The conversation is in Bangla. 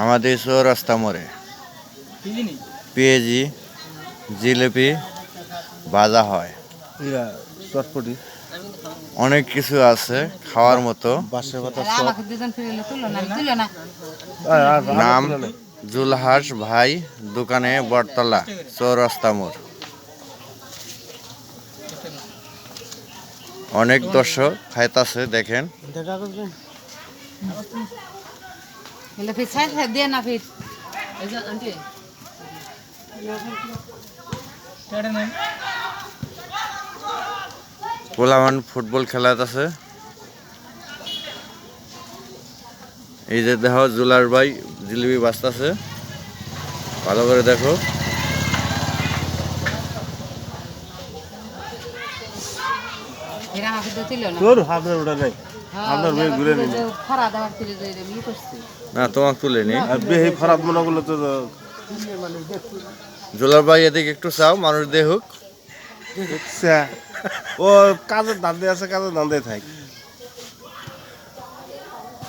আমাদের চৌরাস্তা মোড়ে পেঁয়াজি জিলিপি ভাজা হয়, চটপটি অনেক কিছু আছে খাওয়ার মতো। নাম জুলহাস ভাই, দোকানে বটতলা, চৌরাস্তা মোড়। অনেক দর্শক খাইতাছে দেখেন। পোলামান ফুটবল খেলাতেছে। এই যে দেখো জুলার ভাই জিলিপি বাজতাছে, ভালো করে দেখো। না তোমাকে তুলেনি। জুলার ভাই এদিকে একটু চাও, মানুষ দেখুক। ও কাজের ধান্দে আছে, কাজের ধান্দে থাক।